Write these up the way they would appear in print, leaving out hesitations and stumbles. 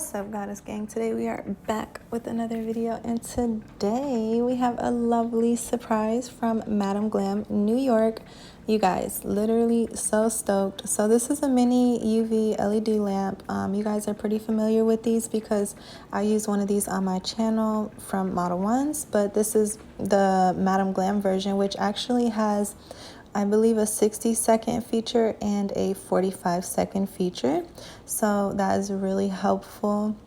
What's up, Goddess Gang? Today we are back with another video, and today we have a lovely surprise from Madam Glam New York. You guys, literally so stoked. So this is a mini UV LED lamp. You guys are pretty familiar with these because I use one of these on my channel from Model Ones, but this is the Madam Glam version, which actually has, I believe, a 60-second feature and a 45-second feature. So that is really helpful.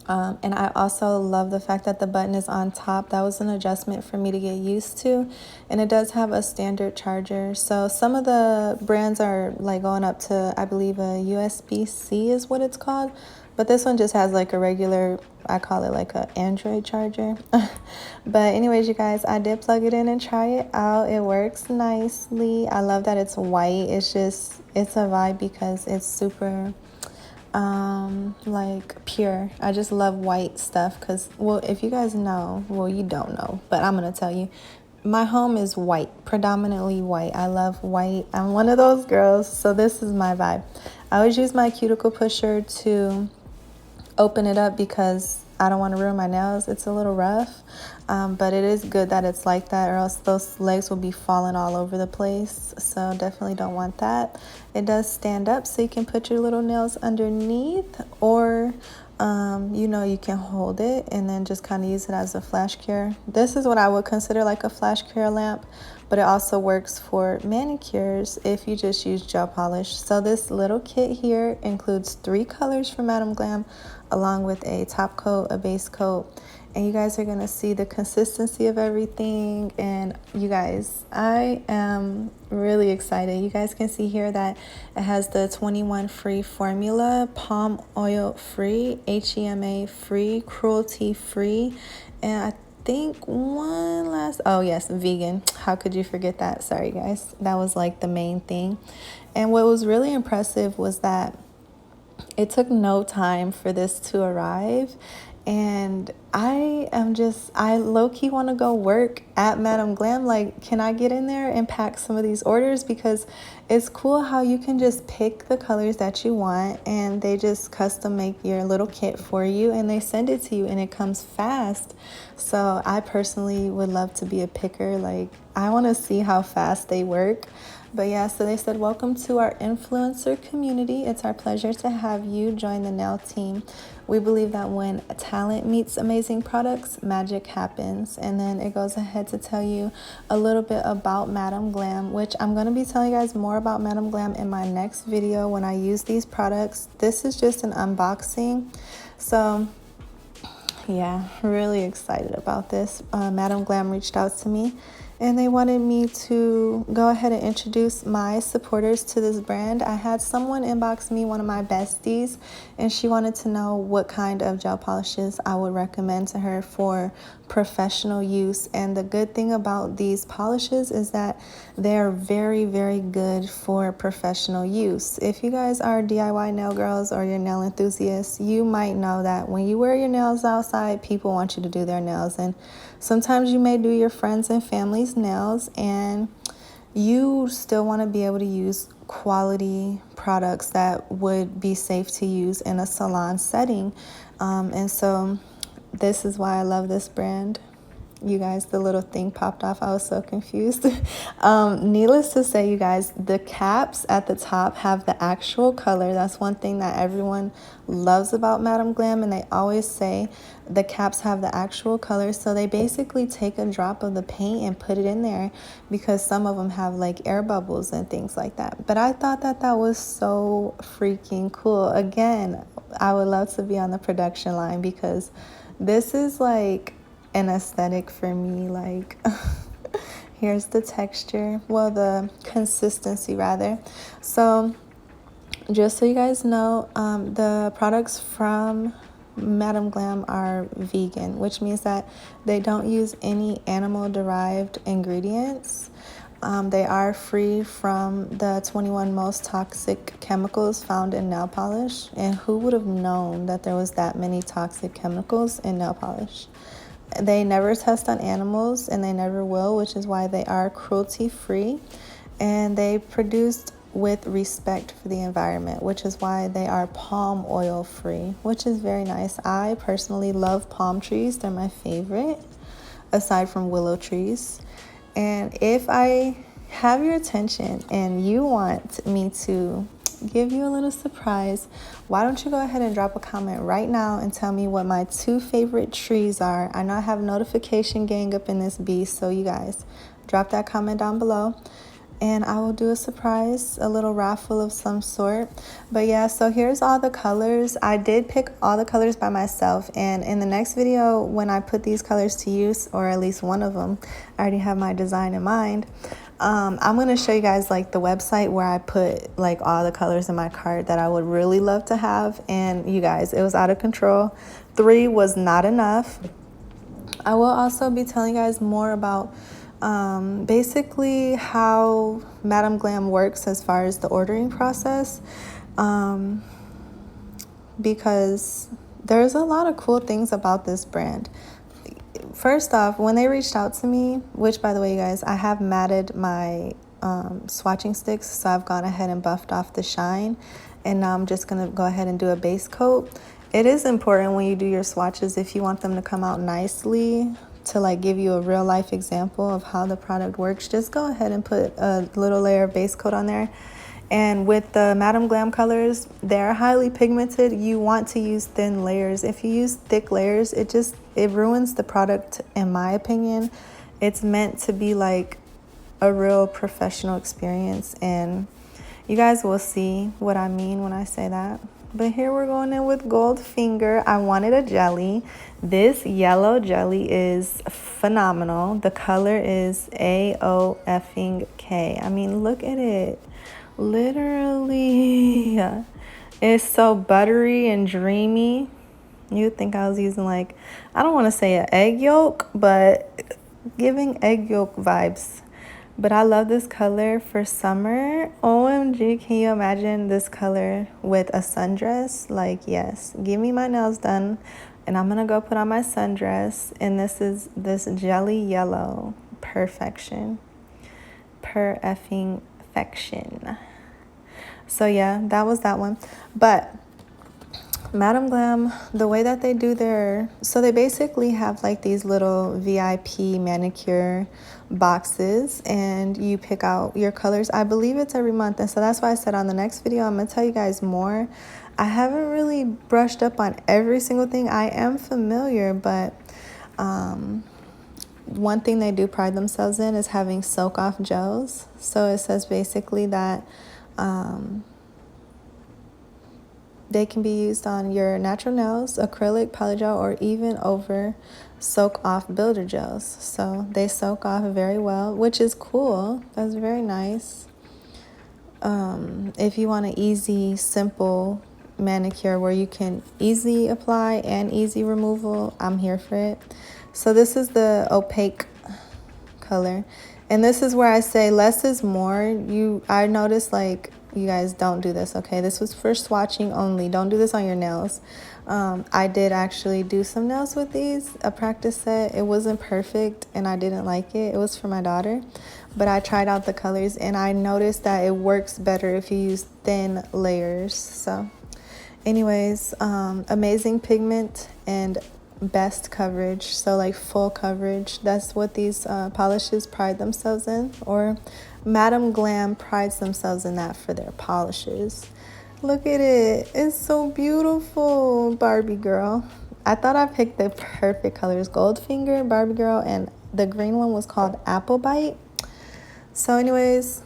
And I also love the fact that the button is on top. That was an adjustment for me to get used to. And it does have a standard charger. So some of the brands are like going up to, I believe, a USB-C is what it's called. But this one just has like a regular, I call it like an Android charger. But anyways, you guys, I did plug it in and try it out. It works nicely. I love that it's white. It's a vibe because it's super like pure. I just love white stuff because, well, if you guys know, well, you don't know, but I'm gonna tell you, my home is white, predominantly white. I love white. I'm one of those girls, so this is my vibe. I always use my cuticle pusher to open it up because I don't want to ruin my nails. It's a little rough, but it is good that it's like that, or else those legs will be falling all over the place. So definitely don't want that. It does stand up, so you can put your little nails underneath, or you can hold it and then just kind of use it as a flash cure. This is what I would consider like a flash cure lamp, but it also works for manicures if you just use gel polish. So this little kit here includes 3 colors from Madam Glam, along with a top coat, a base coat, and you guys are gonna see the consistency of everything. And you guys, I am really excited. You guys can see here that it has the 21 free formula, palm oil free, HEMA free, cruelty free, and I think one last, oh yes, vegan. How could you forget that? Sorry guys, that was like the main thing. And what was really impressive was that it took no time for this to arrive. And I low-key want to go work at Madam Glam. Like, can I get in there and pack some of these orders? Because it's cool how you can just pick the colors that you want and they just custom make your little kit for you and they send it to you and it comes fast. So I personally would love to be a picker. Like, I want to see how fast they work. But yeah, so they said, welcome to our influencer community. It's our pleasure to have you join the nail team. We believe that when talent meets amazing products, magic happens. And then it goes ahead to tell you a little bit about Madam Glam, which I'm going to be telling you guys more about Madam Glam in my next video when I use these products. This is just an unboxing. So yeah, really excited about this. Madam Glam reached out to me and they wanted me to go ahead and introduce my supporters to this brand. I had someone inbox me, one of my besties, and she wanted to know what kind of gel polishes I would recommend to her for professional use. And the good thing about these polishes is that they're very, very good for professional use. If you guys are DIY nail girls or you're nail enthusiasts, you might know that when you wear your nails outside, people want you to do their nails. And sometimes you may do your friends and family's nails, and you still want to be able to use quality products that would be safe to use in a salon setting. And so this is why I love this brand. You guys, the little thing popped off. I was so confused. Needless to say, you guys, the caps at the top have the actual color. That's one thing that everyone loves about Madam Glam, and they always say the caps have the actual color. So they basically take a drop of the paint and put it in there because some of them have like air bubbles and things like that. But I thought that that was so freaking cool. Again, I would love to be on the production line because this is like an aesthetic for me. Like, here's the texture, well, the consistency rather. So just so you guys know, the products from Madam Glam are vegan, which means that they don't use any animal derived ingredients. They are free from the 21 most toxic chemicals found in nail polish. And who would have known that there was that many toxic chemicals in nail polish? They never test on animals and they never will, which is why they are cruelty free. And they produced with respect for the environment, which is why they are palm oil free, which is very nice. I personally love palm trees. They're my favorite, aside from willow trees. And if I have your attention and you want me to give you a little surprise, why don't you go ahead and drop a comment right now and tell me what my 2 favorite trees are. I know I have notification gang up in this beast, so you guys drop that comment down below and I will do a surprise, a little raffle of some sort. But yeah, so here's all the colors. I did pick all the colors by myself, and in the next video when I put these colors to use, or at least one of them, I already have my design in mind. I'm gonna show you guys like the website where I put like all the colors in my cart that I would really love to have, and you guys, it was out of control. 3 was not enough. I will also be telling you guys more about basically how Madam Glam works as far as the ordering process, because there's a lot of cool things about this brand. First off, when they reached out to me, which by the way, you guys, I have matted my swatching sticks, so I've gone ahead and buffed off the shine, and now I'm just gonna go ahead and do a base coat. It is important when you do your swatches, if you want them to come out nicely, to like give you a real life example of how the product works, just go ahead and put a little layer of base coat on there. And with the Madam Glam colors, they're highly pigmented. You want to use thin layers. If you use thick layers, it ruins the product, in my opinion. It's meant to be like a real professional experience, and you guys will see what I mean when I say that. But here we're going in with Goldfinger. I wanted a jelly. This yellow jelly is phenomenal. The color is AOFing-K. I mean, look at it. Literally. It's so buttery and dreamy. You'd think I was using like, I don't want to say an egg yolk, but giving egg yolk vibes. But I love this color for summer. OMG, can you imagine this color with a sundress? Like, yes, give me my nails done and I'm gonna go put on my sundress. And this is this jelly yellow. Perfection. Perfection. So yeah, that was that one. But Madam Glam, the way that they do so they basically have like these little VIP manicure boxes, and you pick out your colors. I believe it's every month, and so that's why I said on the next video I'm gonna tell you guys more. I haven't really brushed up on every single thing. I am familiar, but one thing they do pride themselves in is having soak off gels. So it says basically that they can be used on your natural nails, acrylic, polygel, or even over soak off builder gels. So they soak off very well, which is cool. That's very nice. If you want an easy, simple manicure where you can easy apply and easy removal, I'm here for it. So this is the opaque color. And this is where I say less is more. I noticed like, you guys don't do this, okay? This was for swatching only. Don't do this on your nails. I did actually do some nails with these, a practice set. It wasn't perfect and I didn't like it. It was for my daughter, but I tried out the colors and I noticed that it works better if you use thin layers. So anyways, amazing pigment and best coverage, so like full coverage. That's what these polishes pride themselves in, or Madam Glam prides themselves in that for their polishes. Look at it, it's so beautiful. Barbie girl. I thought I picked the perfect colors. Goldfinger, Barbie girl, and the green one was called Apple Bite. So anyways,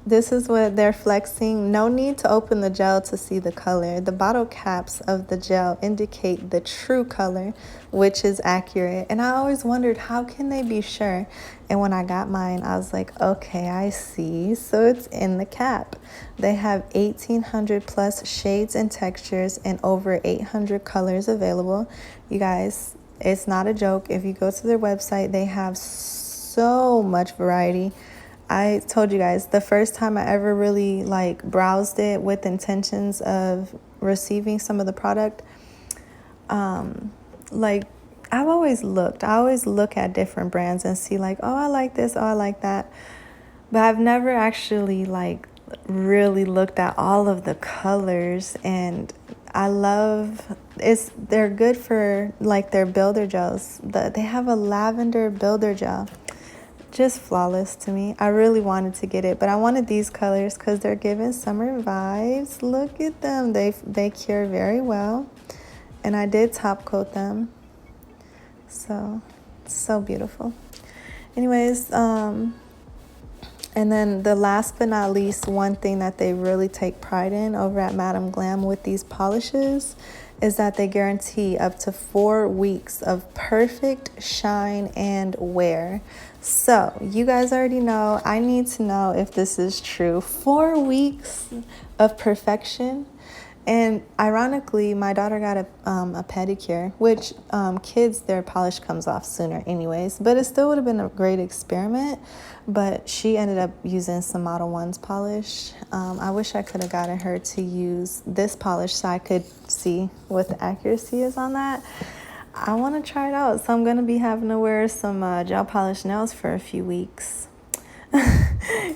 this is what they're flexing. No need to open the gel to see the color. The bottle caps of the gel indicate the true color, which is accurate. And I always wondered, how can they be sure? And when I got mine, I was like, okay, I see. So it's in the cap. They have 1,800 plus shades and textures and over 800 colors available. You guys, it's not a joke. If you go to their website, they have so much variety. I told you guys, the first time I ever really like browsed it with intentions of receiving some of the product, like I always look at different brands and see like, oh, I like this, oh, I like that. But I've never actually like really looked at all of the colors, and I love they're good for like their builder gels. They have a lavender builder gel. Just flawless to me. I really wanted to get it, but I wanted these colors because they're giving summer vibes. Look at them. They cure very well. And I did top coat them. So beautiful. Anyways, and then the last but not least, one thing that they really take pride in over at Madam Glam with these polishes is that they guarantee up to 4 weeks of perfect shine and wear. So you guys already know, I need to know if this is true. 4 weeks of perfection. And ironically, my daughter got a pedicure, which kids, their polish comes off sooner anyways, but it still would have been a great experiment. But she ended up using some Model 1's polish. I wish I could have gotten her to use this polish so I could see what the accuracy is on that. I want to try it out, so I'm going to be having to wear some gel polish nails for a few weeks.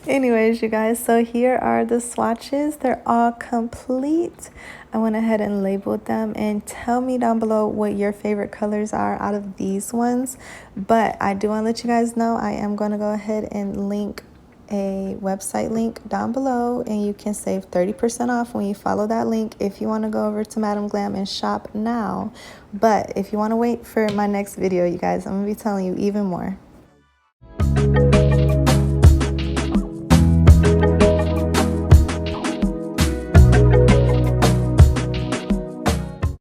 Anyways, you guys, so here are the swatches. They're all complete. I went ahead and labeled them, and tell me down below what your favorite colors are out of these ones. But I do want to let you guys know I am going to go ahead and link a website link down below, and you can save 30% off when you follow that link if you want to go over to Madam Glam and shop now. But if you want to wait for my next video, you guys, I'm going to be telling you even more.